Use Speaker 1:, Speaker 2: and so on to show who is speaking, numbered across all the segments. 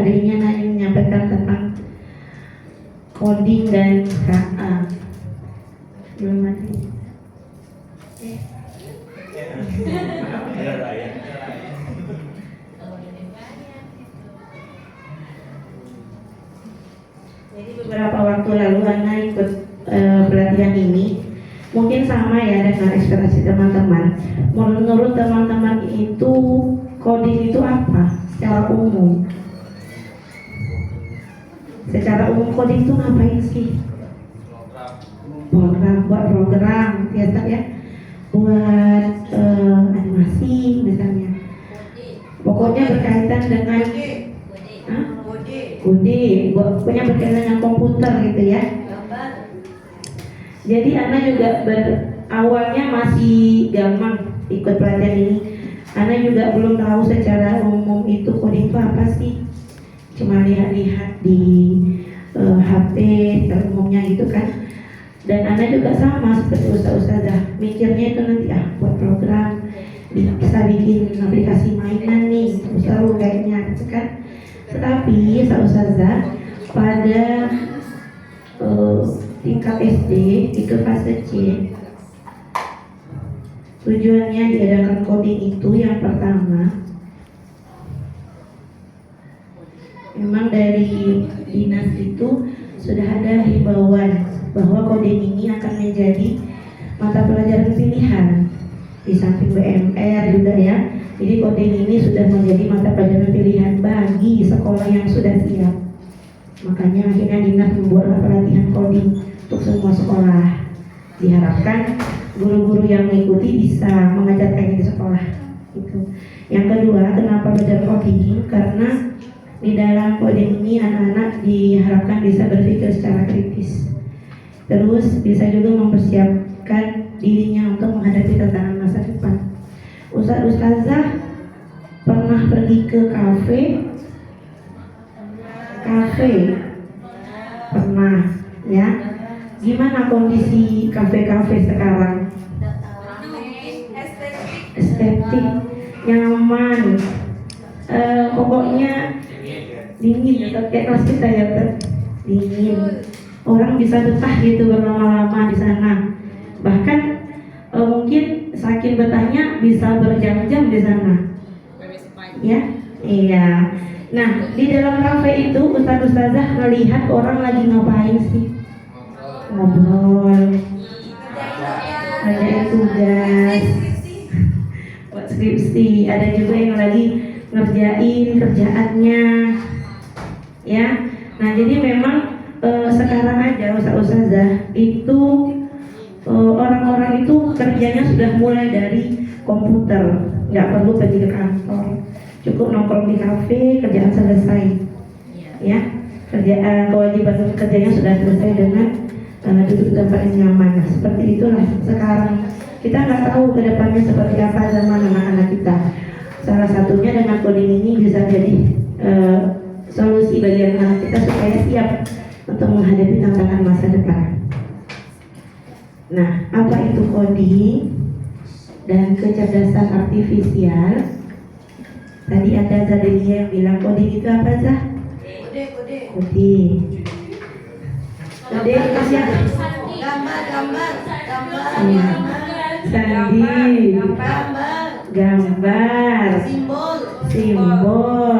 Speaker 1: adiknya Nani menyampaikan tentang coding dan KA. Gimana sih? Jadi beberapa waktu lalu Ana ikut pelatihan ini, mungkin sama ya dengan ekspektasi teman-teman. Menurut teman-teman itu coding itu apa secara umum? Secara umum coding itu ngapain sih? Buat program, ya, buat animasi misalnya. Pokoknya berkaitan dengan kode, punya berkaitan dengan komputer gitu ya. Jadi Ana juga awalnya masih gampang ikut pelatihan ini. Ana juga belum tahu secara umum itu coding itu apa sih. Cuma lihat-lihat di HP umumnya gitu kan. Dan Ana juga sama seperti ustazah mikirnya itu nanti buat program bisa bikin aplikasi mainan nih seru kayaknya gitu kan. Tetapi ustazah pada tingkat SD itu fase C, tujuannya diadakan coding itu yang pertama memang dari dinas itu sudah ada himbauan bahwa coding ini akan menjadi mata pelajaran pilihan di samping BMR juga ya. Jadi coding ini sudah menjadi mata pelajaran pilihan bagi sekolah yang sudah siap. Makanya akhirnya dinas membuat pelatihan coding untuk semua sekolah. Diharapkan guru-guru yang mengikuti bisa mengajarkannya di sekolah. Gitu. Yang kedua, kenapa belajar coding? Karena di dalam coding ini anak-anak diharapkan bisa berpikir secara kritis. Terus bisa juga mempersiapkan dirinya untuk menghadapi tantangan masa depan. Ustazah pernah pergi ke kafe? Pernah ya. Gimana kondisi kafe-kafe sekarang? Estetik, nyaman, pokoknya dingin ya, kayak kelas kita ya, dingin. Orang bisa betah gitu berlama-lama di sana. Bahkan mungkin saking betahnya bisa berjam-jam di sana. Ya, iya. Nah, di dalam kafe itu ustazah melihat orang lagi ngapain sih? Ngobrol, ada tugas, buat skripsi, ada juga yang lagi ngerjain kerjaannya, ya. Nah, jadi memang sekarang aja ustazah itu orang-orang itu kerjanya sudah mulai dari komputer, nggak perlu pergi ke kantor, cukup nongkrong di kafe, kerjaan selesai, ya. Kerjaan kewajiban kerjanya sudah selesai dengan duduk tempat yang nyaman. Nah, seperti itulah sekarang. Kita nggak tahu kedepannya seperti apa zaman anak-anak kita. Salah satunya dengan coding ini bisa jadi solusi bagi anak kita supaya siap untuk menghadapi tantangan masa depan. Nah, apa itu coding dan kecerdasan artifisial? Tadi ada Zadelia yang bilang coding itu apa Zah? Coding. Sandi, gambar, simbol,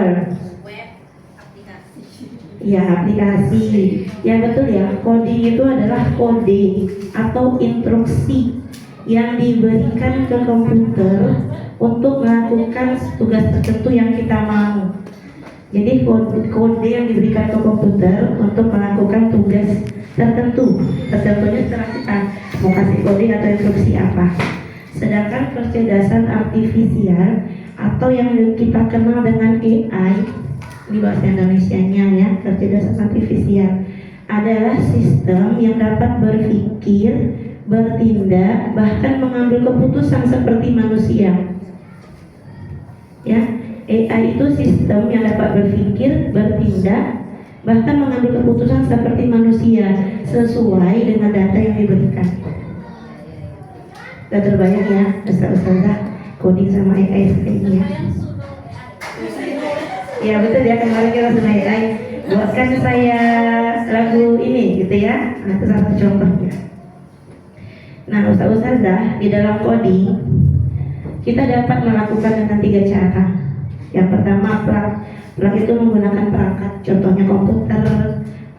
Speaker 1: ya aplikasi. Ya betul ya, coding itu adalah kode atau instruksi yang diberikan ke komputer untuk melakukan tugas tertentu yang kita mau. Jadi kode yang diberikan ke komputer untuk melakukan tugas tertentu, tentunya setelah kita mau kasih kode atau instruksi apa. Sedangkan kecerdasan artifisial atau yang kita kenal dengan AI di bahasa Indonesianya ya, kecerdasan artifisial adalah sistem yang dapat berpikir, bertindak, bahkan mengambil keputusan seperti manusia. Ya, AI itu sistem yang dapat berpikir, bertindak, bahkan mengambil keputusan seperti manusia sesuai dengan data yang diberikan. Sudah terbayang ya, ustazah coding sama AI seperti ini ya. Ya betul ya, kemarin kita sudah ya. berikan saya lagu ini gitu ya. Nah, itu salah satu contohnya. Nah, Ustazah, di dalam coding kita dapat melakukan dengan 3 cara. Yang pertama, plug itu menggunakan perangkat, contohnya komputer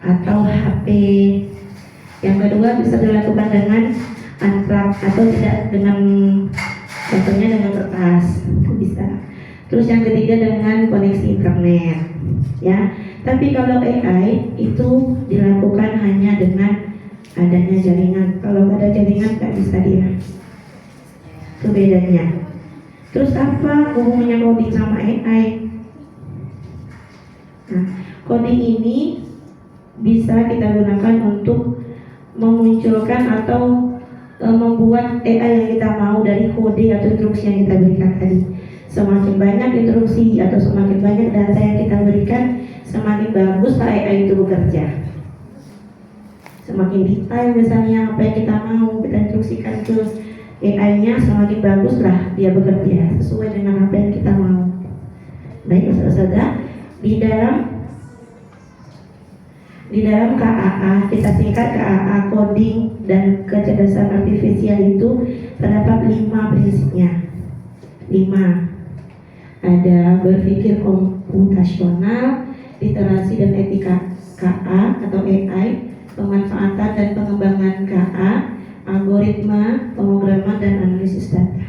Speaker 1: atau HP. Yang kedua bisa dilakukan dengan unplug atau tidak dengan, contohnya dengan kertas, itu bisa. Terus yang ketiga dengan koneksi internet, ya. Tapi kalau AI itu dilakukan hanya dengan adanya jaringan. Kalau nggak ada jaringan nggak bisa dia. Itu bedanya. Terus apa hubungannya coding sama AI? Nah, coding ini bisa kita gunakan untuk memunculkan atau membuat AI yang kita mau dari kode atau instruksi yang kita berikan tadi. Semakin banyak instruksi atau semakin banyak data yang kita berikan, semakin bagus AI itu bekerja. Semakin detail misalnya apa yang kita mau kita instruksikan ke AI-nya, semakin baguslah dia bekerja sesuai dengan apa yang kita mau. Baik, Ustazah, di dalam KAA, kita singkat KAA, coding dan kecerdasan artifisial itu terdapat 5 prinsipnya. 5. Ada berpikir komputasional, literasi dan etika KA atau AI, pemanfaatan dan pengembangan KA, algoritma, pemrograman dan analisis data.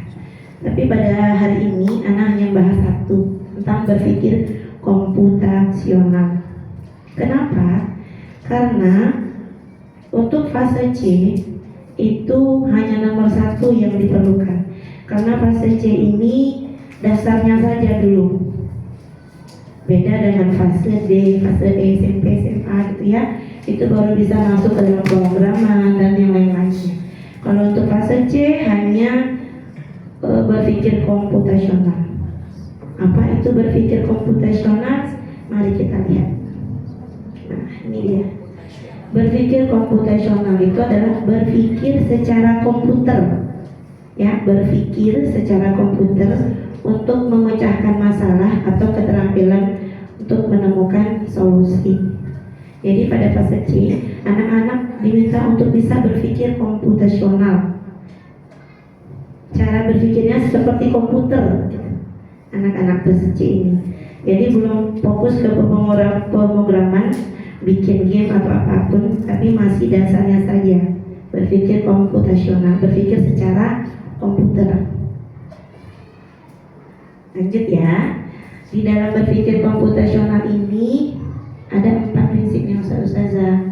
Speaker 1: Tapi pada hari ini Ana hanya bahas satu, tentang berpikir komputasional. Kenapa? Karena untuk fase C itu hanya nomor 1 yang diperlukan. Karena fase C ini dasarnya saja dulu. Beda dengan fase D, fase E, SMP, SMA gitu ya. Itu baru bisa masuk ke dalam pemrograman dan yang lain-lainnya. Kalau untuk fase C hanya berpikir komputasional. Apa itu berpikir komputasional? Mari kita lihat. Nah, ini dia. Berpikir komputasional itu adalah berpikir secara komputer. Ya, berpikir secara komputer untuk memecahkan masalah atau keterampilan untuk menemukan solusi. Jadi pada fase C, anak-anak diminta untuk bisa berpikir komputasional. Cara berpikirnya seperti komputer, anak-anak fase C ini. Jadi belum fokus ke pemrograman, bikin game atau apapun, tapi masih dasarnya saja berpikir komputasional, berpikir secara komputer. Lanjut ya. Di dalam berpikir komputasional ini ada 4 prinsipnya Ustazah.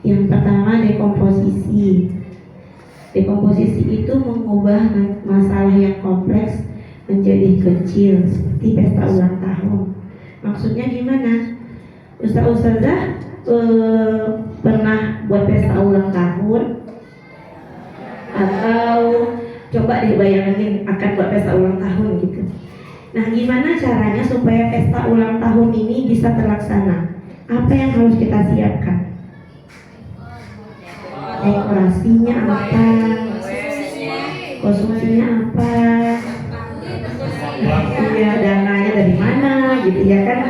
Speaker 1: Yang pertama dekomposisi. Dekomposisi itu mengubah masalah yang kompleks menjadi kecil, seperti pesta ulang tahun. Maksudnya gimana? Ustazah pernah buat pesta ulang tahun? Atau coba deh bayangin akan buat pesta ulang tahun gitu. Nah, gimana caranya supaya pesta ulang tahun ini bisa terlaksana? Apa yang harus kita siapkan? Dekorasinya apa? Konsumsinya apa? Iya, dananya dari mana gitu ya kan?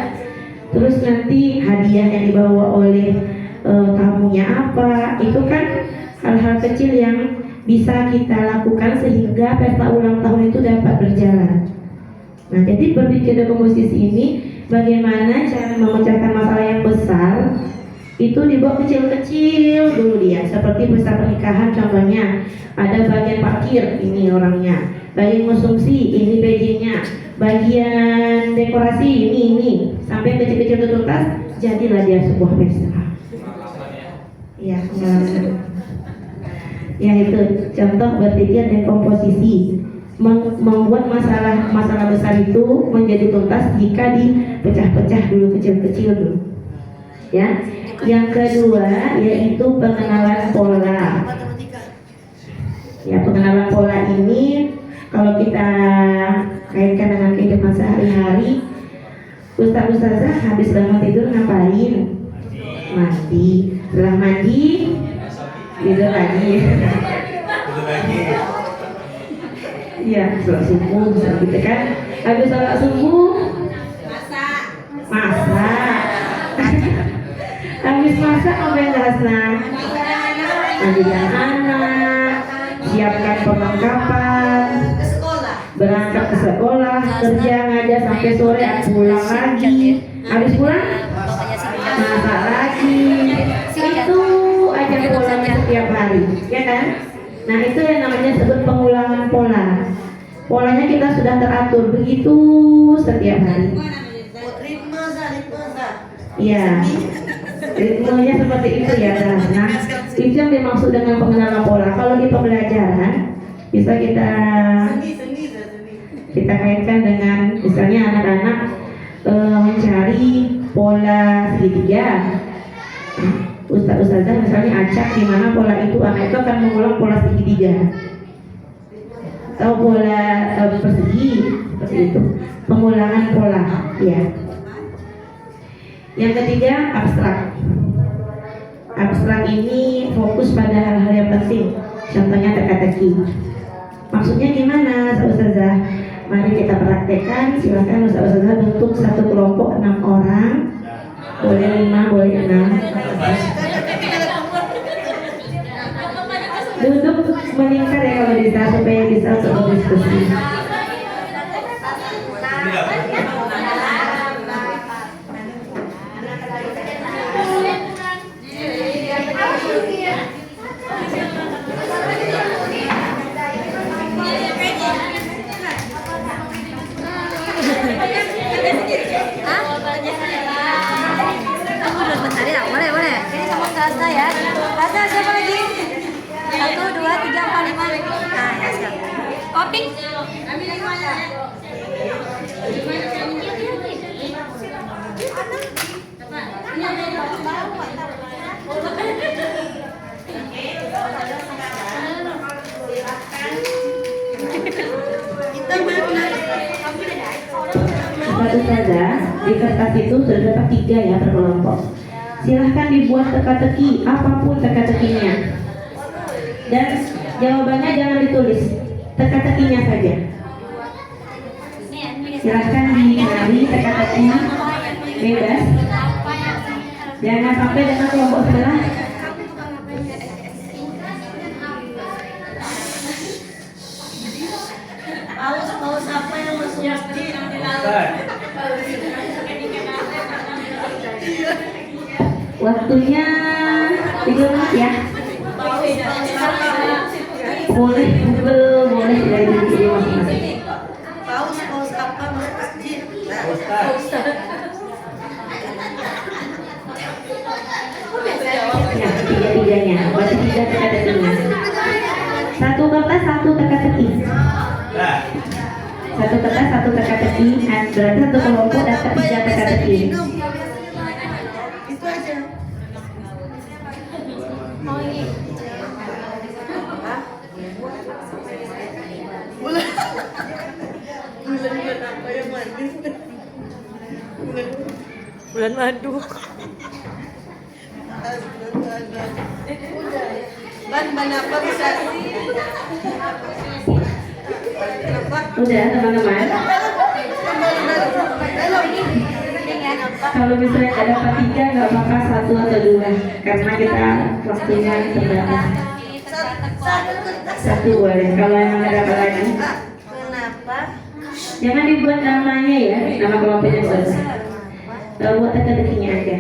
Speaker 1: Terus nanti hadiah yang dibawa oleh tamunya apa? Itu kan hal-hal kecil yang bisa kita lakukan sehingga pesta ulang tahun itu dapat berjalan. Nah, jadi berpikir dekomposisi ini bagaimana cara memecahkan masalah yang besar itu dibuat kecil-kecil dulu dia. Seperti pesta pernikahan contohnya, ada bagian parkir, ini orangnya, bagian konsumsi, ini PJ-nya, bagian dekorasi, ini sampai kecil-kecil tuntas, jadilah dia sebuah pesta. Ya, ya itu contoh berpikir dekomposisi. Membuat masalah besar itu menjadi tuntas jika dipecah-pecah dulu kecil-kecil dulu. Ya, yang kedua yaitu pengenalan pola. Ya, pengenalan pola ini kalau kita kaitkan dengan kehidupan sehari-hari, Ustazah habis bangun tidur ngapain? Mandi. Setelah mandi tidur lagi. Iya, sholat subuh gitu kan. Habis sholat subuh masak. Habis masak apa yang jelasnya? Mandikan anak, siapkan perlengkapan, berangkat ke sekolah, kerja ngajar sampai sore, pulang lagi. Habis pulang masak lagi. Itu aja polanya setiap hari, ya kan? Nah itu yang namanya sebut pengulangan pola. Polanya kita sudah teratur begitu setiap hari. Iya, ritmenya seperti itu ya. Nah, itu yang dimaksud dengan pengenalan pola. Kalau di pembelajaran bisa kita kaitkan dengan misalnya anak-anak mencari pola segitiga. Ustazah misalnya acak di mana pola itu anak itu akan mengulang pola segitiga atau pola persegi seperti itu, pengulangan pola ya. Yang ketiga abstrak ini fokus pada hal-hal yang penting, contohnya teka-teki. Maksudnya gimana Ustazah? Mari kita praktekkan. Silakan Ustazah bentuk satu kelompok 6 orang, boleh 5 boleh 6. Duduk meningkat ya kalau bisa, supaya bisa untuk berdiskusi.
Speaker 2: Boleh. Ini sama Sasta ya. Sasta siapa lagi? 1, 2, 3, 4, 5. Nah, ya siap. Koping. Ambil lagi mana?
Speaker 1: Satu saja di kertas itu sudah dapat 3 ya per kelompok. Silahkan dibuat teka-teki, apapun teka-tekinya. Dan jawabannya jangan ditulis, teka-tekinya saja. Silahkan dimari teka-teki bebas. Jangan sampai dengan kelompok sebelah.
Speaker 3: Paus apa yang masuk masjid?
Speaker 1: Waktunya 3 menit ya. Boleh Google, boleh dari diri masing-masing.
Speaker 3: Paus apa masjid?
Speaker 1: Ya, tiga-tiganya. Berarti 3 teka-tekinya. Satu kertas, 1 teka-teki. Satu kertas, 1 teka-teki. Berarti satu kelompok dapat 3 teka-teki.
Speaker 3: Itu aja. Bulan apa yang manis?
Speaker 2: Bulan madu.
Speaker 3: Ban apa bisa?
Speaker 1: Udah teman-teman. Kalau misalnya ada dapat 3 nggak bakal 1 atau 2 karena kita waktunya terbatas. 1 boleh. Kalau yang ada apa lagi?
Speaker 3: Kenapa?
Speaker 1: Jangan dibuat namanya ya, nama kelompoknya saja. Buat teka-tekinya aja.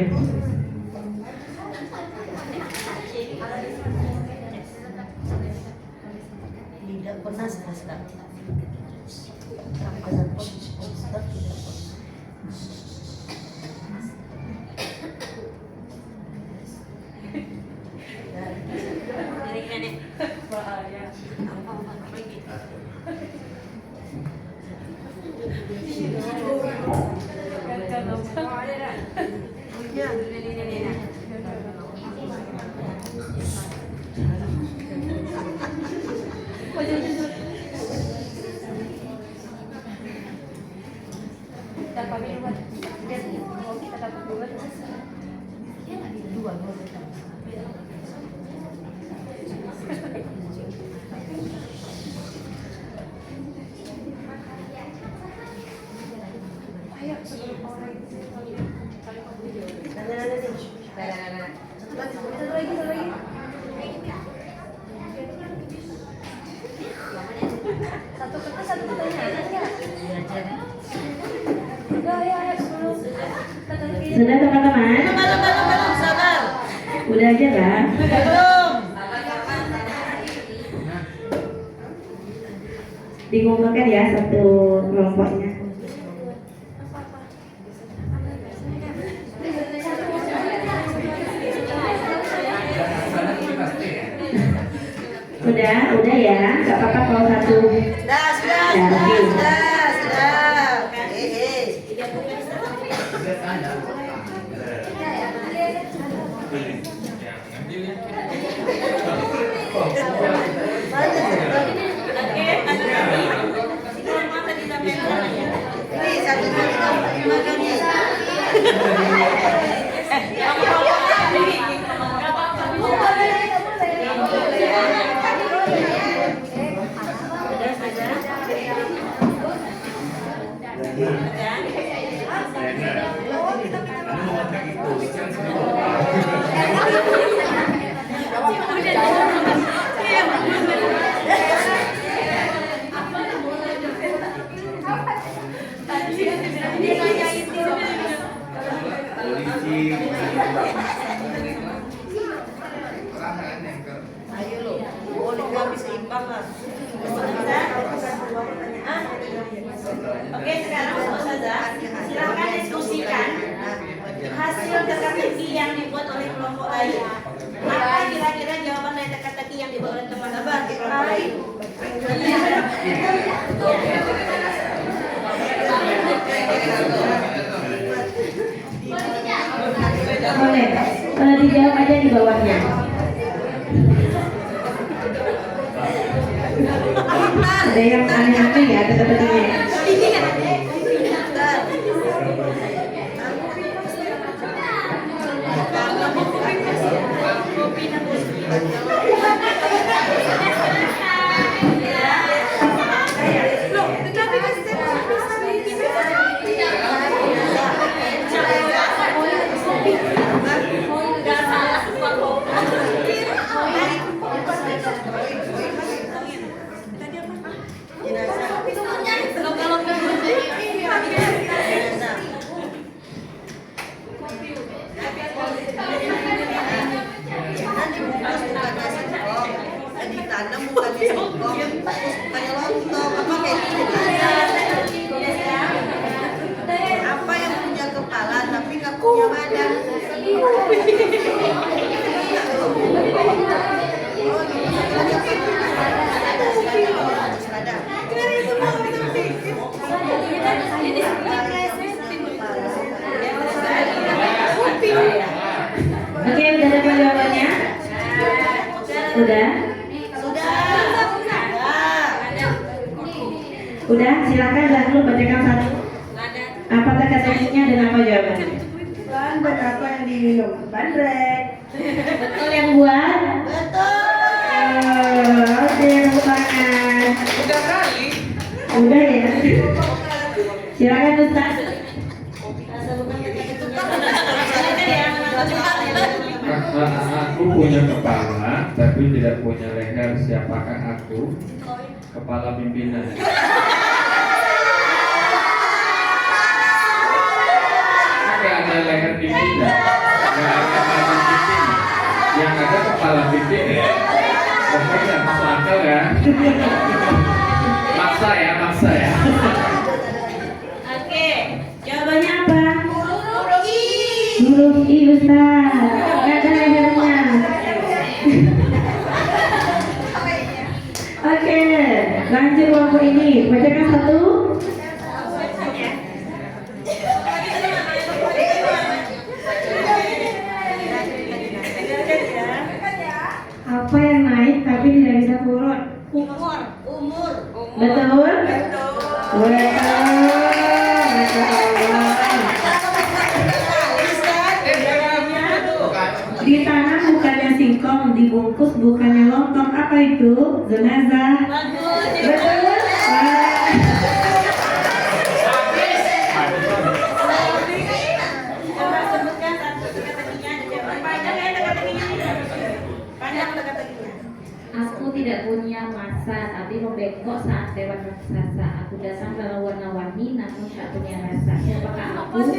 Speaker 3: Tidak pernah selesai.
Speaker 2: Satu kertas, satu pertanyaan aja. Enggak ya, sebelum
Speaker 1: Sudah teman-teman?
Speaker 3: Belum, sabar.
Speaker 1: Udah aja kan?
Speaker 3: Belum.
Speaker 1: Dikumpulkan ya satu kelompoknya. Udah ya, nggak apa-apa kalau satu.
Speaker 3: Sudah. Ini satu ayo lo, boleh kami seimbang lah.
Speaker 1: Oke, sekarang Ustazah, silakan diskusikan hasil teka-teki yang dibuat oleh kelompok lain. Apa kira-kira jawaban dari teka-teki yang dibuat oleh teman-teman di kelompok lain? Boleh, kalau dijawab aja di bawahnya. Ada yang aneh-aneh ya teka-tekinya.
Speaker 3: Ditanam bukan di singkong, kayak lontong, apa kayak gitu. Apa yang punya kepala tapi nggak punya badan?
Speaker 1: Oke, udah dapat jawabannya? Udah? Udah, silakan dahulu bacakan satu. Apa teka-tekinya dan apa jawabannya?
Speaker 3: Bahan apa yang diminum? Bandrek.
Speaker 1: Betul yang buat?
Speaker 3: Betul.
Speaker 1: Oke, tepuk tangan.
Speaker 3: Udah kali.
Speaker 1: Udah ya. Silakan Ustaz.
Speaker 4: Aku punya kepala tapi tidak punya leher. Siapakah aku? Kepala pimpinan. Nggak ada leher pimpinan, nggak ada badan pimpinan. Yang ada kepala pimpinan. Pokoknya masuk akal ya. Maksa ya.
Speaker 1: Oke, jawabannya apa? Huruf I Ustaz. Nggak ada lehernya. Oke, lanjut kelompok ini. Bacakan satu. Apa yang naik tapi tidak bisa turun?
Speaker 3: Umur.
Speaker 1: Betul? Ditanam bukannya singkong, dibungkus bukannya lontong. Apa itu? Jenazah. Betul? Wah. Coba sebutkan satu teka-tekinya di jawaban.
Speaker 5: tidak punya masa, tapi membengkok saat lewat raksasa. Aku datang walau warna-warni, namun tak punya rasa. Siapakah aku?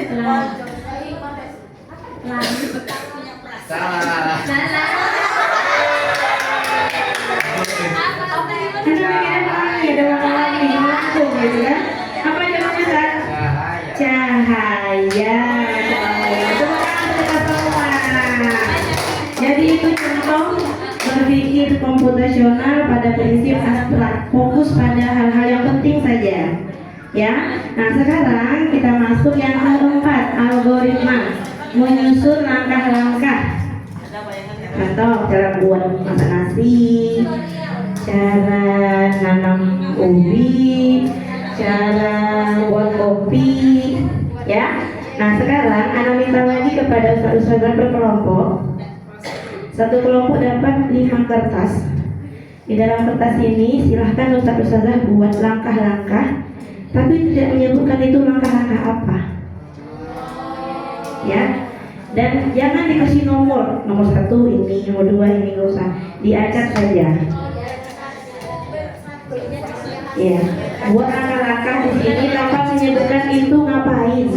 Speaker 4: Salah.
Speaker 5: Salah.
Speaker 1: Ada pikiran pelangi, ada warna-warni, melengkung gitu kan? Apa jawabannya San? Cahaya. Terima kasih kita semua. Jadi itu contoh berpikir komputasional pada prinsip abstrak, fokus pada hal-hal yang penting saja. Ya. Nah sekarang kita masuk yang keempat, algoritma, menyusun langkah-langkah. Contoh cara buat masak nasi, cara nanam ubi, cara buat kopi, ya. Nah sekarang Ana minta lagi kepada ustaz-ustazah berkelompok. Satu kelompok dapat 5 kertas. Di dalam kertas ini silahkan ustaz-ustazah buat langkah-langkah, tapi tidak menyebutkan itu langkah-langkah apa. Ya. Dan jangan dikasih nomor 1 ini, nomor 2 ini, nggak usah, diacak saja. Ya, buat langkah-langkah di sini tanpa menyebutkan itu ngapain.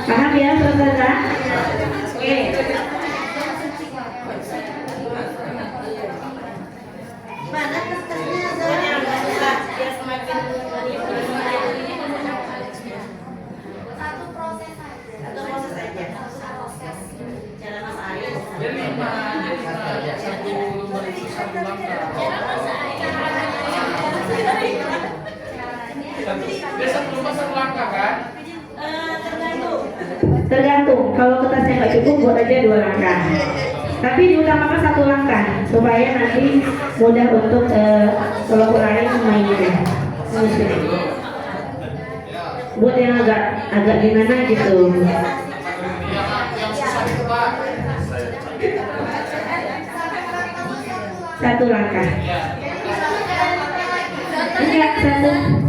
Speaker 1: Paham ya, saudara? Oke.
Speaker 3: Mana kertasnya? Biar semakin
Speaker 2: Satu proses saja.
Speaker 3: atau proses saja. Cara Mas Ari.
Speaker 4: Jadi satu lembar itu satu langkah. Dia satu lembar satu langkah kan?
Speaker 1: Tergantung. Kalau kertasnya nggak cukup, buat aja 2 langkah. Tapi diutamakan 1 langkah supaya nanti mudah untuk kelompok lain mainnya. Buat yang agak gimana gitu.
Speaker 4: Yang susah itu Pak.
Speaker 1: 1 langkah.
Speaker 4: Ya.
Speaker 1: Enggak, 1.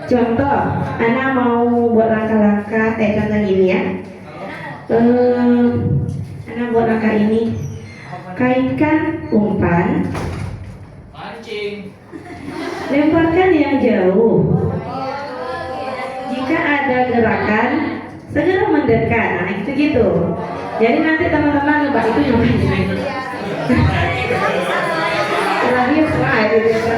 Speaker 1: Contoh, Ana mau buat langkah-langkah, contoh gini ya. Ana buat langkah ini. Kaitkan umpan,
Speaker 4: Mancing.
Speaker 1: lemparkan yang jauh. Jika ada gerakan, segera mendekat. Nah, itu gitu. Jadi nanti teman-teman lebah itu nyobain. Terakhir slide gitu.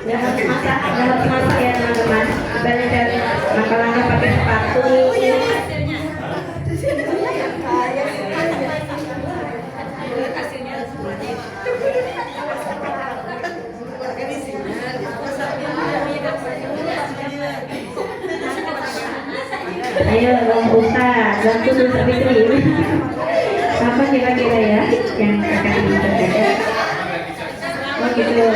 Speaker 1: Jangan masak ya teman-teman. Kita cari langkah-langkah pakai sepatu. Ayo dong Ustaz, bantu Ustaz Fikri. Apa kira-kira ya yang akan dikerjakan? Oh gitu.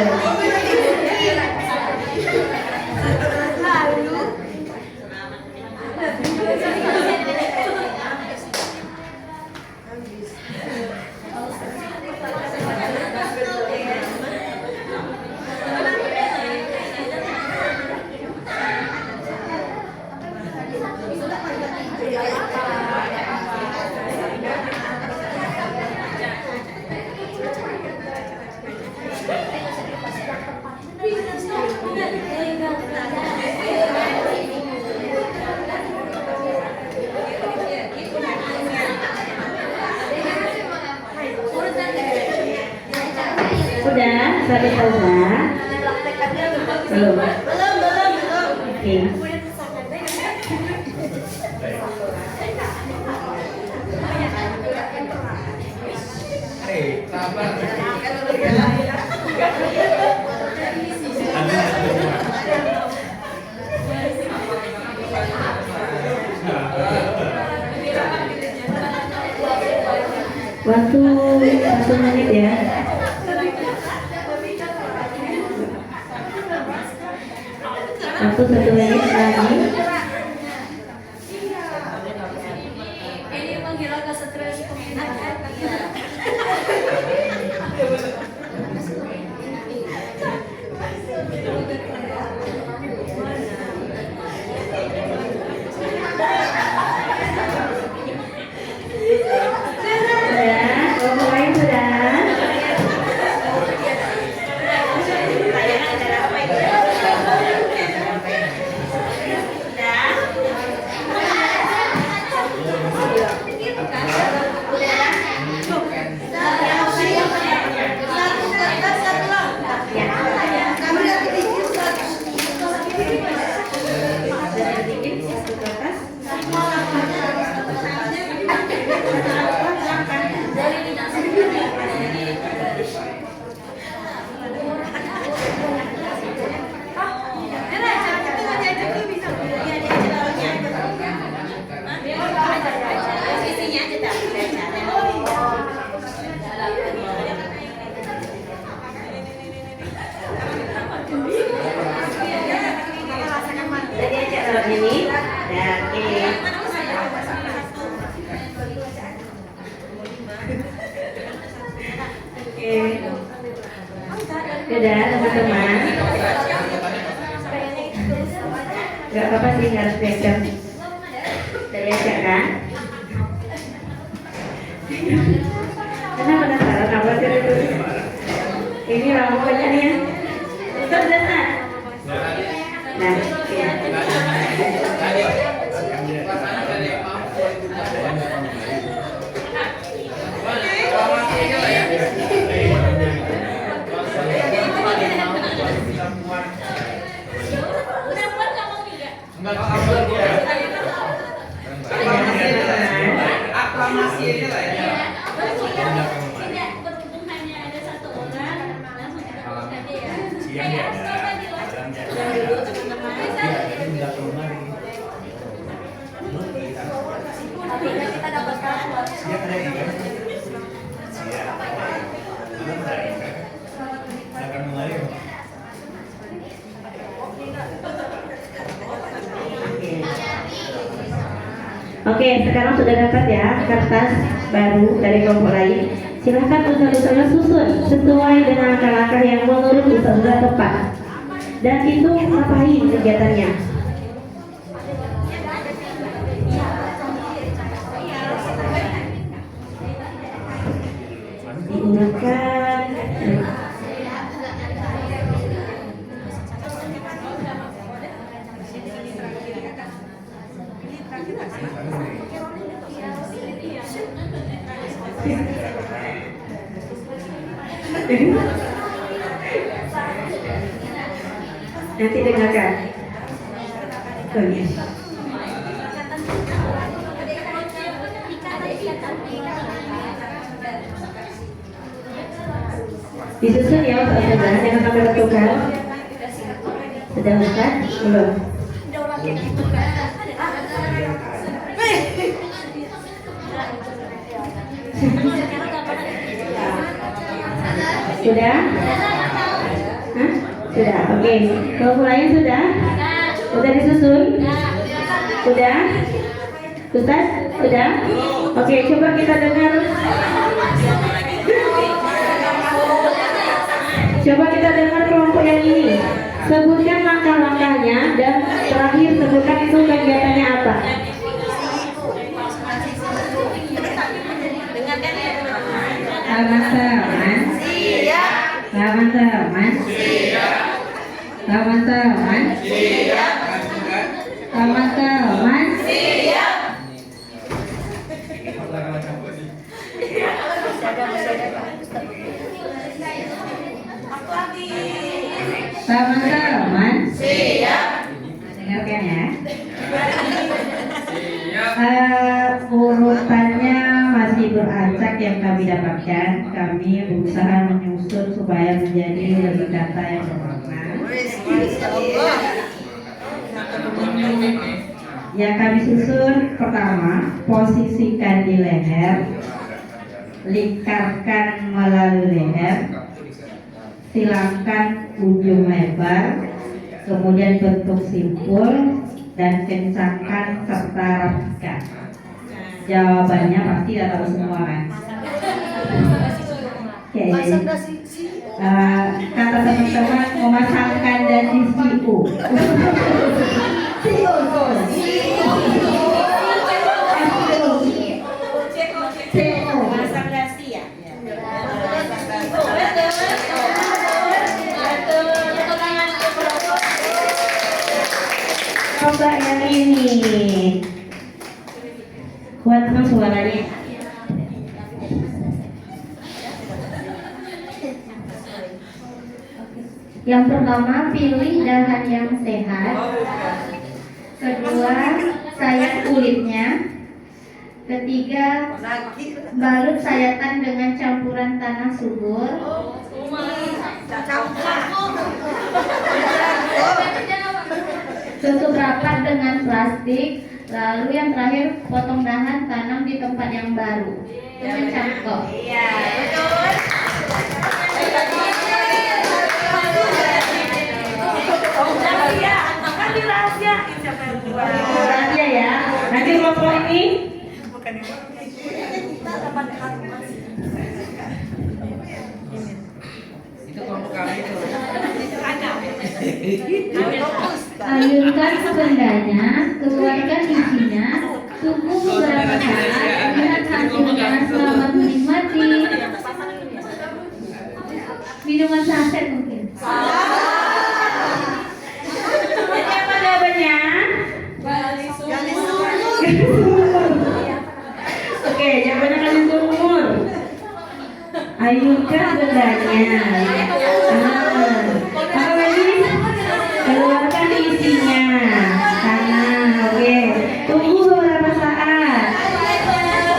Speaker 1: Sudah, satu saja. Belum. Oke. Waktu 1 menit ya. Waktu 1 menit lagi.
Speaker 2: Ini menghilangkan stres peminat.
Speaker 1: Sudah, kelompok lain sudah. Tadi aja kalau ini. Ya, oke. Oke. Sudah teman-teman. Gak apa-apa sih, nggak harus belajar. Dari aja kan? Karena penasaran apa sih itu? Ini rambutnya nih ya. Sudah. Nah, oke.
Speaker 4: Aklamasi aja lah ya.
Speaker 2: Tidak berhubung hanya ada 1 orang, langsung kita buka aja ya. Kayak stop aja lah. Dulu teman-teman. Tapi kan kita dapat kawan.
Speaker 1: Oke, sekarang sudah dapat ya kertas baru dari kelompok lain. Silahkan usaha-usaha susun sesuai dengan langkah-langkah yang menurut usaha tepat. Dan itu ngapain kegiatannya? Diurutkan. Nanti dengarkan. Bagus. Disusun ya Ustazah, jangan sampai bertukar. Sudah Ustaz? Belum? Sudah? Hah? Sudah, oke. Kalau mulainya sudah? Sudah disusun? Sudah? Ustaz? Sudah? Oke, coba kita dengar. Coba kita dengar kelompok yang ini. Sebutkan langkah-langkahnya dan terakhir sebutkan itu kegiatannya apa. Teman-teman, teman-teman, teman-teman, teman-teman, teman-teman, dengarkan ya.
Speaker 4: Siap.
Speaker 1: Urutannya masih beracak yang kami dapatkan. Kami berusaha menyusun supaya menjadi lebih kata yang bermakna.
Speaker 3: Masya Allah.
Speaker 1: Yang kami susun pertama, posisikan di leher, lingkarkan melalui leher, silangkan ujung lebar, kemudian bentuk simpul dan kencangkan serta rapikan. Jawabannya pasti udah tahu semua kan? Oke. Kata teman-teman memasangkan dan siu.
Speaker 3: Masang dasi ya?
Speaker 1: Coba yang ini. Kuat kan suaranya?
Speaker 5: Yang pertama, pilih dahan yang sehat. Kedua, sayat kulitnya. Ketiga, balut sayatan dengan campuran tanah subur. Tutup rapat dengan plastik. Lalu yang terakhir, potong dahan, tanam di tempat yang baru dengan cangkok.
Speaker 1: Rahasia ya. Nanti kelompok ini
Speaker 4: Itu kelompok kami itu.
Speaker 5: Ayunkan bendanya, keluarkan isinya, tunggu beberapa saat, lihat hasilnya, selamat menikmati. Minuman saset mungkin.
Speaker 1: ini apa jawabannya? Oke, jawabannya kali sumur. Ayunkan bendanya. Apa lagi? Keluarkan isinya. Oke. Tunggu beberapa saat.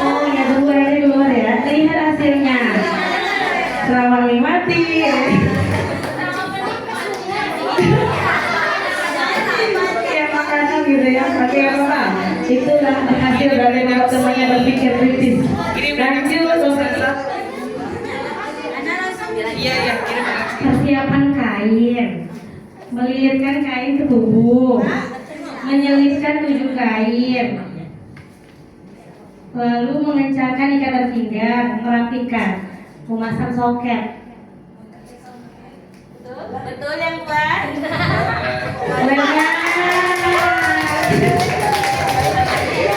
Speaker 1: Oh ya, tunggu aja keluar ya. Lihat hasilnya. Selamat menikmati. Ya makanan gitu ya. Oke apa? Itulah hasil dari teman-temannya berpikir kritis. Lanjut. Persiapan kain. Melilitkan kain ke tubuh. Menyelipkan 7 kain. Lalu mengencangkan ikatan pinggang, merapikan, memasang soket.
Speaker 2: Betul yang buat.
Speaker 1: Benar.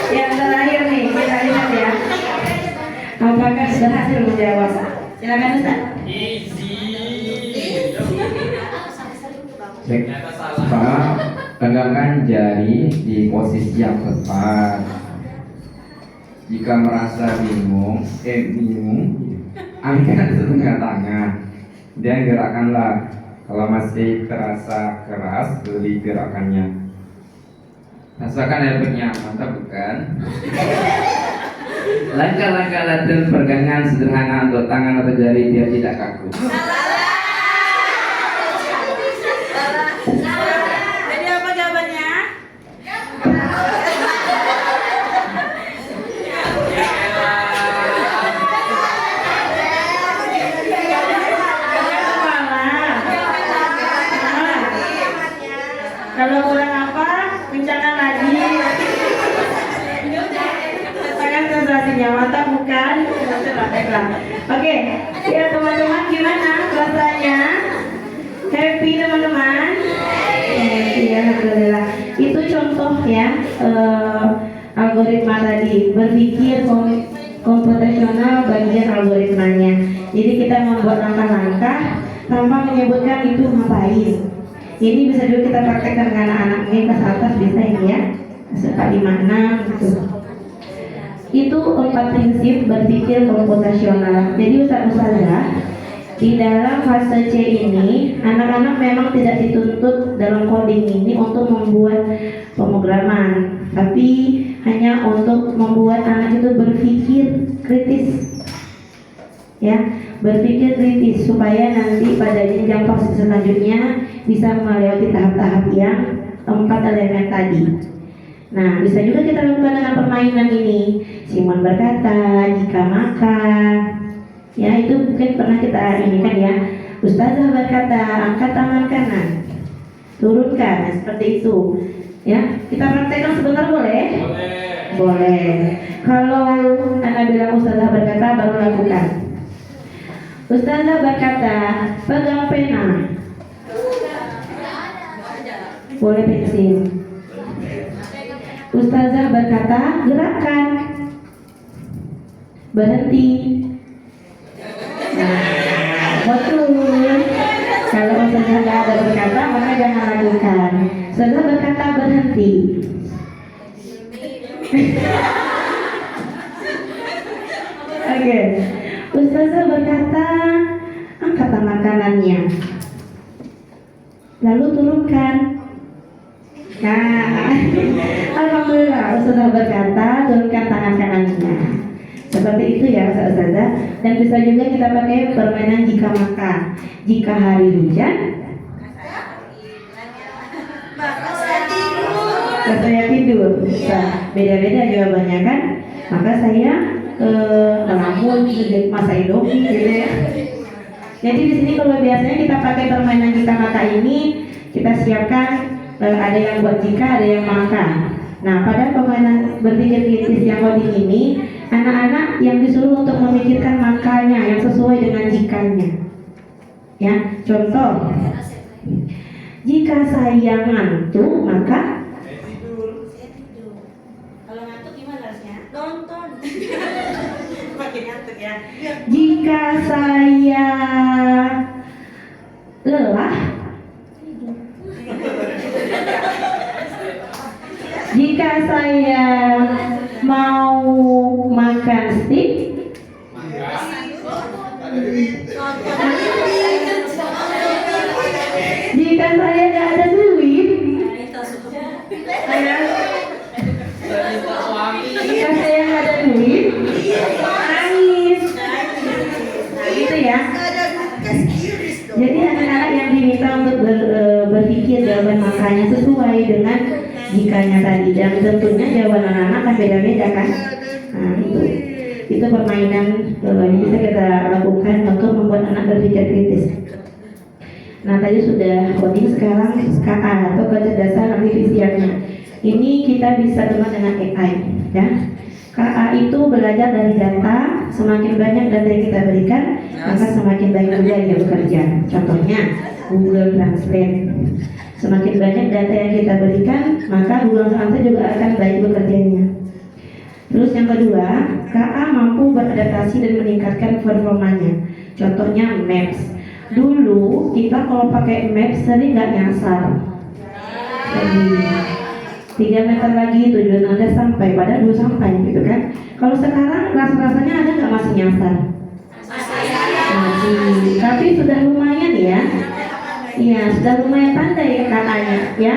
Speaker 1: Yang terakhir nih, kita lihat ya. Apakah berhasil menjawab? Silakan Ustaz.
Speaker 6: Pertama, tegakkan jari di posisi yang tepat. Jika merasa bingung, angkat setengah tangan dan gerakanlah. Kalau masih terasa keras, beri gerakannya. Rasakan efeknya, mantap bukan? Langkah-langkah latihan pegangan sederhana untuk tangan atau jari biar tidak kaku.
Speaker 2: Jadi apa jawabannya?
Speaker 1: Kalau kurang apa, kencangkan lagi. Rasakan sensasinya, mantap bukan? Baiklah. Oke, ya teman-teman gimana rasanya? Happy teman-teman? Happy ya, alhamdulillah. Itu contoh ya algoritma tadi, berpikir komputasional bagian algoritmanya. Jadi kita membuat langkah-langkah tanpa menyebutkan itu ngapain. Ini bisa juga kita praktekkan dengan anak-anak ini kelas atas bisa ini ya, 456 gitu. Itu 4 prinsip berpikir komputasional. Jadi Ustazah, di dalam fase C ini anak-anak memang tidak dituntut dalam coding ini untuk membuat pemrograman. tapi hanya untuk membuat anak itu berpikir kritis, ya, berpikir kritis supaya nanti pada jenjang fase selanjutnya bisa melewati tahap-tahap yang 4 elemen tadi. Nah, bisa juga kita lakukan dengan permainan ini. Simon berkata, jika maka, ya itu mungkin pernah kita ini kan ya. Ustazah berkata, angkat tangan kanan, turunkan, nah, seperti itu. Ya, kita praktekkan sebentar boleh? Boleh. Kalau anak bilang ustazah berkata, baru lakukan. Ustazah berkata, pegang pena. Boleh pensil. Ustazah berkata, gerakkan. Berhenti. Nah, betul. Kalau ustazah nggak ada berkata, maka jangan lakukan. Ustazah berkata, berhenti. Oke. Ustazah berkata, angkat tangan kanannya. Lalu turunkan. Nah, alhamdulillah Ustazah berkata, turunkan tangan kanannya. Seperti itu ya Ustazah. Dan bisa juga kita pakai permainan jika maka. Jika hari hujan, maka saya tidur. Bisa beda-beda jawabannya kan. Maka saya ngelamun, masa Indomie gitu ya. Jadi di sini kalau biasanya kita pakai permainan jika maka ini, kita siapkan ada yang buat jika, ada yang maka. Nah, pada permainan berpikir kritis yang coding ini, anak-anak yang disuruh untuk memikirkan makanya yang sesuai dengan jikanya. Ya, contoh, jika saya ngantuk, maka kalau ngantuk gimana harusnya?
Speaker 3: Nonton. Makin ngantuk ya.
Speaker 1: Jika saya lelah, jika saya mau makan steak, jika saya tidak ada duit, jika saya nggak ada duit, nangis. Nah, gitu ya.
Speaker 3: Ada Lukas Iris dong.
Speaker 1: Jadi anak-anak yang diminta untuk berpikir jawaban makanya sesuai dengan jikanya tadi, dan tentunya jawaban anak-anak kan beda-beda kan. Nah, itu permainan yang bisa kita lakukan untuk membuat anak berpikir kritis. Nah, tadi sudah coding, sekarang KA atau kecerdasan artifisialnya. Ini kita bisa teman dengan AI ya. KA itu belajar dari data. Semakin banyak data yang kita berikan, maka semakin baik juga dia bekerja. Contohnya Google Translate. Semakin banyak data yang kita berikan, maka Google Translate juga akan baik bekerjanya. Terus yang kedua, KA mampu beradaptasi dan meningkatkan performanya. Contohnya Maps. Dulu kita kalau pakai Maps sering nggak nyasar. Jadi 3 meter lagi tujuan Anda sampai, padahal 2 sampai gitu kan. Kalau sekarang rasanya ada nggak masih nyasar? Masih, tapi sudah lumayan ya. Iya, sudah lumayan pandai ya KA-nya ya.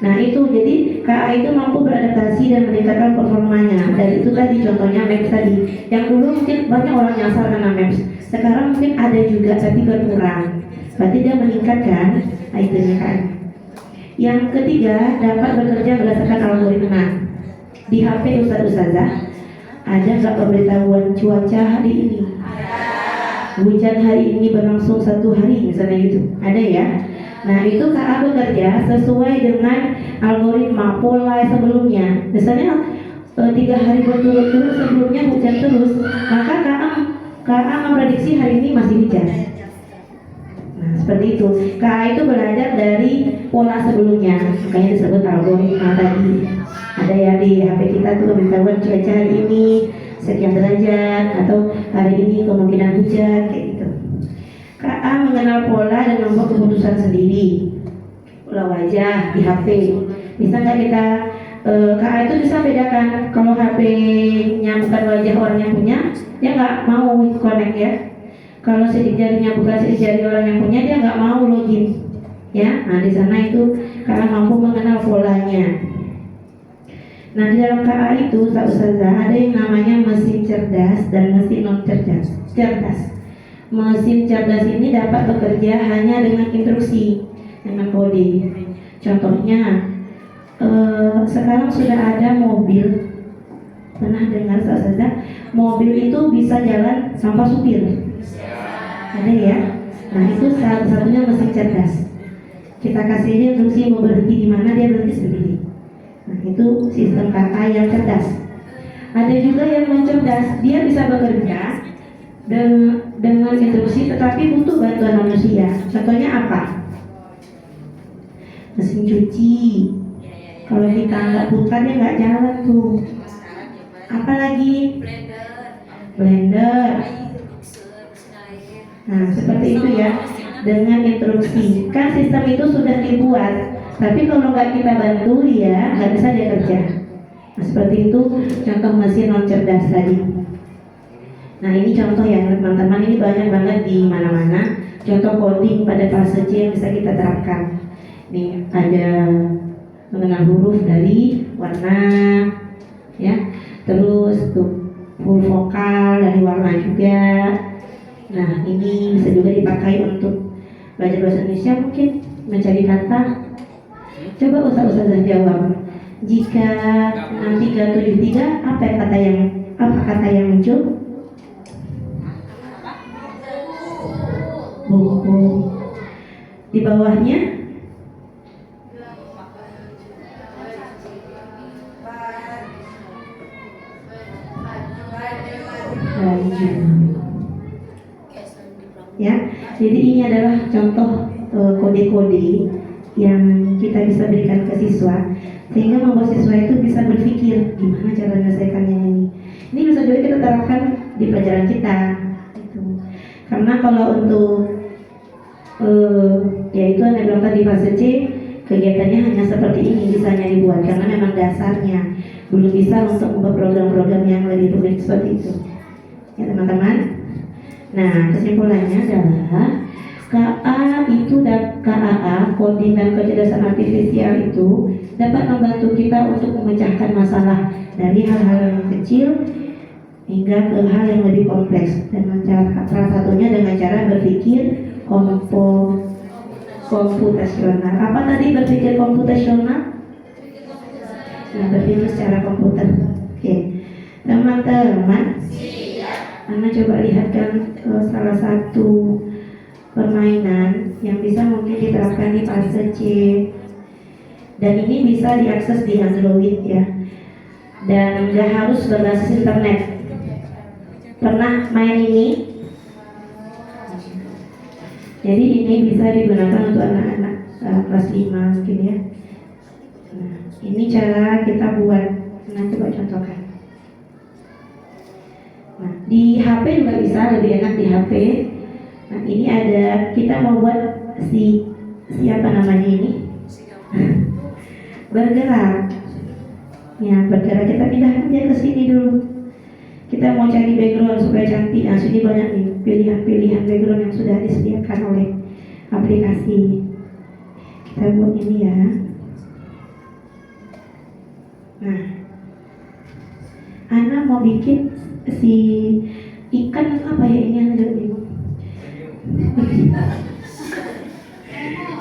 Speaker 1: Nah itu, jadi KA itu mampu beradaptasi dan meningkatkan performanya. Dan itu tadi contohnya Maps tadi. Yang dulu mungkin banyak orang nyasar karena Maps. Sekarang mungkin ada juga tapi berkurang. Berarti dia meningkatkan, nah itunya kan. Yang ketiga, dapat bekerja berdasarkan algoritma. Di HP Ustazah ada nggak pemberitahuan cuaca hari ini? Hujan hari ini berlangsung 1 hari misalnya gitu, ada ya. Nah itu KA bekerja sesuai dengan algoritma pola sebelumnya. Misalnya 3 hari berturut-turut sebelumnya hujan terus, maka KA memprediksi hari ini masih hujan. Nah seperti itu. KA itu belajar dari pola sebelumnya, makanya disebut algoritma tadi. Ada ya di HP kita tuh pemberitahuan cuaca hari ini sekian derajat, atau hari ini kemungkinan hujan kayak gitu. KA mengenal pola dan membuat keputusan sendiri. Pola wajah di HP. Bisa nggak kita KA itu bisa bedakan kalau HP-nya bukan wajah orang yang punya, dia nggak mau connect ya. Kalau sidik jarinya bukan sidik jari orang yang punya, dia nggak mau login. Ya, nah di sana itu KA mampu mengenal polanya. Nah, di dalam KA itu, Ustazah, ada yang namanya mesin cerdas dan mesin non cerdas. Mesin cerdas ini dapat bekerja hanya dengan instruksi, dengan kode. Contohnya, sekarang sudah ada mobil. Pernah dengar Ustazah, mobil itu bisa jalan tanpa supir? Ada ya? Nah, itu salah satunya mesin cerdas. Kita kasih dia instruksi mau berhenti di mana, dia berhenti sendiri. Nah, itu sistem kata yang cerdas. Ada juga yang non cerdas, dia bisa bekerja dengan instruksi tetapi butuh bantuan manusia. Contohnya apa? Mesin cuci. Kalau kita nggak buka dia nggak jalan tuh. Apalagi blender. Nah, seperti itu ya, dengan instruksi. Kan sistem itu sudah dibuat, tapi kalau nggak kita bantu dia nggak bisa dia kerja. Nah, seperti itu contoh mesin non cerdas tadi. Nah, ini contoh ya teman-teman, ini banyak banget di mana-mana. Contoh coding pada fase C yang bisa kita terapkan. Nih ada mengenal huruf dari warna, ya. Terus tuh huruf vokal dari warna juga. Nah, ini bisa juga dipakai untuk belajar bahasa Indonesia, mungkin mencari kata. Coba Ustazah jawab. Jika nanti 373 apa kata yang muncul? Buku. Di bawahnya baju. Ya, jadi ini adalah contoh kode-kode yang kita bisa berikan ke siswa sehingga membuat siswa itu bisa berpikir gimana cara menyelesaikannya ini. Ini bisa juga kita terapkan di pelajaran kita. Gitu. Karena kalau untuk yaitu Anda bilang tadi fase C, kegiatannya hanya seperti ini bisanya dibuat karena memang dasarnya belum bisa untuk membuat program-program yang lebih rumit seperti itu. Ya teman-teman. Nah, kesimpulannya adalah KA itu dan KAA, coding dan kecerdasan artifisial itu dapat membantu kita untuk memecahkan masalah dari hal-hal yang kecil hingga ke hal yang lebih kompleks. Dan salah satunya dengan cara berpikir komputasional. Apa tadi berpikir komputasional? Nah, berpikir secara komputer. Oke, teman-teman. Anda coba lihatkan salah satu permainan yang bisa mungkin diterapkan di fase C, dan ini bisa diakses di Android ya, dan nggak harus berbasis internet. Pernah main ini? Jadi ini bisa digunakan untuk anak-anak kelas 5 mungkin ya. Nah, ini cara kita buat. Nah, coba contohkan. Nah, di HP juga bisa, lebih enak di HP. Nah, ini ada, kita mau buat siapa namanya ini? Bergerak. Ya, bergerak, kita pindahkan dia ke sini dulu. Kita mau cari background supaya cantik. Nah, sini banyak nih pilihan-pilihan background yang sudah disediakan oleh aplikasi. Kita buat ini ya. Nah, Ana mau bikin si ikan apa ya ini yang ada bingung.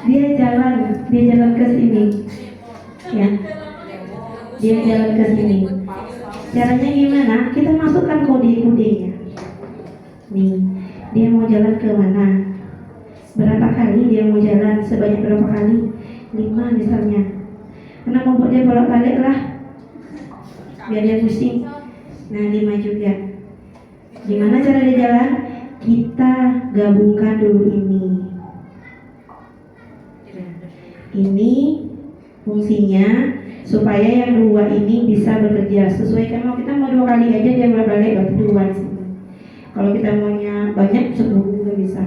Speaker 1: Dia jalan ke sini, ya. Dia jalan ke sini. Caranya gimana? Kita masukkan kode-kodenya. Nih, dia mau jalan ke mana? Berapa kali dia mau jalan? Sebanyak berapa kali? 5 misalnya. Karena mau buat dia bolak-balik lah, biar dia pusing. Nah, 5 juga. Gimana cara dia jalan? Kita gabungkan dulu ini. Ini fungsinya supaya yang 2 ini bisa bekerja sesuai. Kalau kita mau 2 kali aja dia bolak-balik, berarti 2 di sini. Kalau kita maunya banyak 10 juga bisa.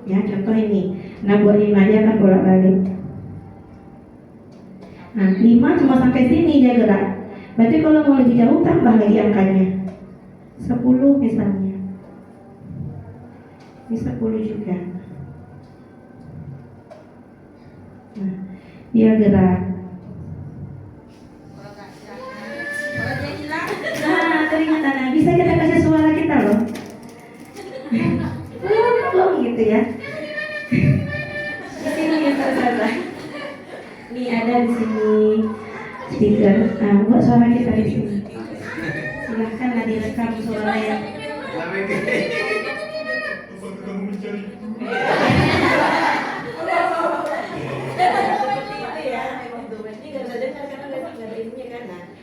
Speaker 1: Ya, contoh ini. Nah, buat 5 dia akan bolak-balik. Nah, 5 cuma sampai sini dia gerak. Berarti kalau mau lebih jauh tambah lagi angkanya 10 misalnya. Ini 10 juga. Nah, dia gerak. biar buat suara kita di sini. Silahkan direkam suara yang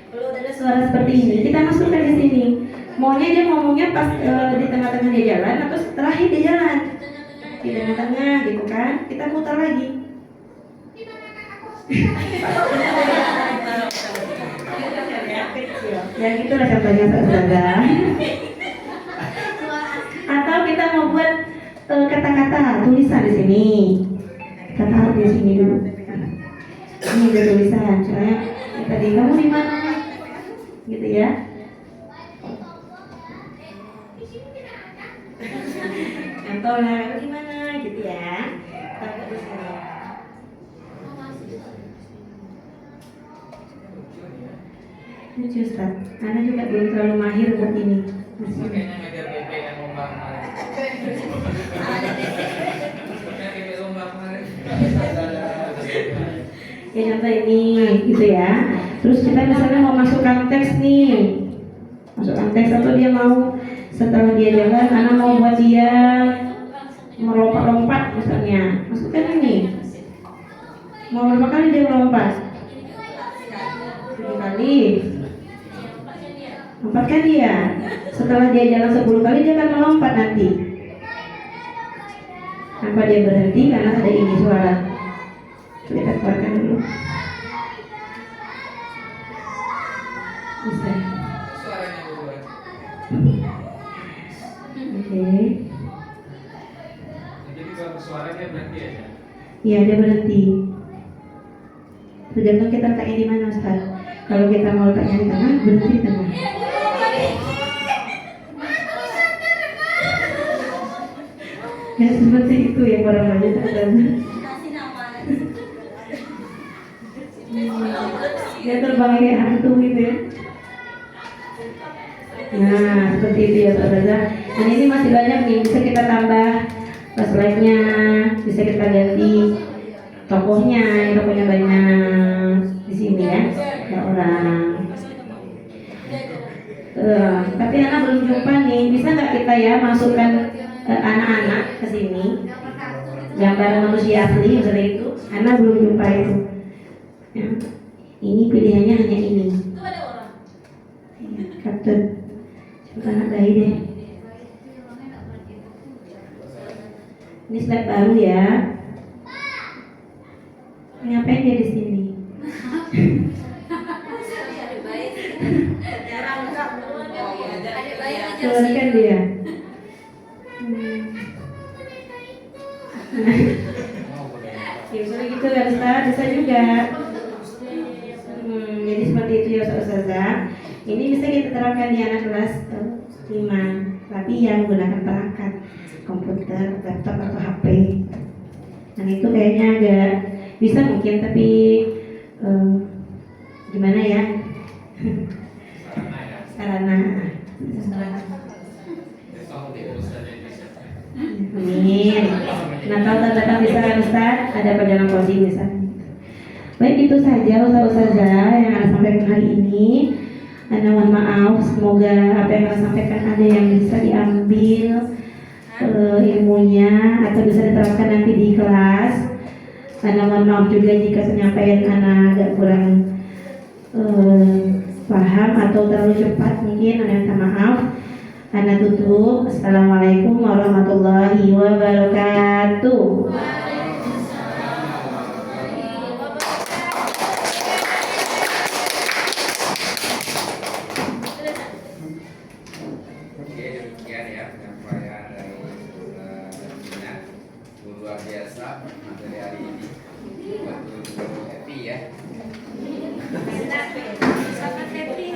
Speaker 1: kalau udah ada suara seperti ini, kita masukkan di sini. Maunya dia ngomongnya pas di tengah-tengah dia jalan atau terakhir dia jalan di tengah-tengah gitu kan? Kita putar lagi. Ya gitulah contohnya saudara. Atau kita mau buat kata-kata tulisan di sini. Kita taruh di sini dulu. Ini ada tulisan. Soalnya tadi kamu di mana? Gitu ya. Contoh lah, kamu di mana? Gitu ya. Taruh di sini. Lucu Ustaz, Ana juga belum terlalu mahir buat ini.
Speaker 4: Makanya ngajar BP yang lomba kemarin. Makanya BP lomba kemarin.
Speaker 1: Ya contoh ini, gitu ya. Terus kita misalnya mau masukkan teks nih, masukkan teks atau dia mau setelah dia jalan, Ana mau buat dia melompat-lompat misalnya, masukkan ini. Mau berapa kali dia melompat? 7 kali. 4 kali ya. Setelah dia jalan 10 kali dia akan melompat nanti. Tanpa dia berhenti karena ada ini suara. Kita keluarkan dulu. Bisa.
Speaker 4: Suaranya berubah.
Speaker 1: Oke.
Speaker 4: Jadi kalau suaranya berhenti aja.
Speaker 1: Iya dia berhenti. Tergantung kita letaknya di mana Ustaz. Kalau kita mau letaknya di tengah, berhenti di tengah. Ya seperti itu ya para wanita dan dia terbang kayak hantu gitu ya. Nah seperti itu ya saudara. Dan ini masih banyak nih, bisa kita tambah slide-nya, bisa kita ganti tokohnya banyak di sini ya, ada orang. Tapi anak belum jumpa nih, bisa nggak kita ya masukkan anak-anak ke sini, gambar manusia asli misalnya itu, anak belum jumpa itu. Ya. Ini pilihannya hanya ini. Kartun, coba anak bayi deh. Ini slide baru ya. Ngapain dia di sini? Keluarkan dia. Ya misalnya gitu kan Ustaz, bisa juga. Jadi seperti itu ya Ustazah. Ini bisa kita terapkan di anak kelas 5, tapi yang menggunakan perangkat komputer, laptop atau HP. Dan itu kayaknya agak bisa mungkin, tapi gimana ya? Sarana. Amin. Natal datang bisa kan Ustaz? Ada apa dalam closing misalnya? Baik, itu saja Ustazah yang Ana sampaikan hari ini. Ana mohon maaf, semoga apa yang Ana sampaikan ada yang bisa diambil ilmunya atau bisa diterapkan nanti di kelas. Ana mohon maaf juga jika penyampaian Ana agak kurang paham atau terlalu cepat, mungkin Ana minta maaf. Ana tutup. Assalamualaikum warahmatullahi wabarakatuh.
Speaker 6: Oke, demikian ya penyampaian dari Dina. Luar biasa materi hari ini. Betul-betul happy ya.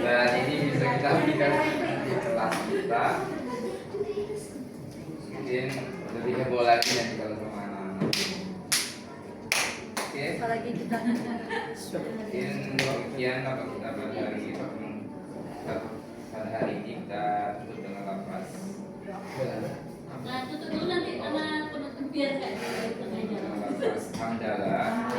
Speaker 6: Dan ini bisa kita aplikasikan di kelas kita. Mungkin lebih heboh lagi nanti kalau sama anak-anak. Oke.
Speaker 2: Apalagi kita
Speaker 6: Mungkin demikian apa kita pada hari ini. Pada hari ini kita tutup dengan lafaz.
Speaker 5: Nah, tutup dulu nanti anak penutup biar kayak
Speaker 6: Dengan lafaz hamdalah.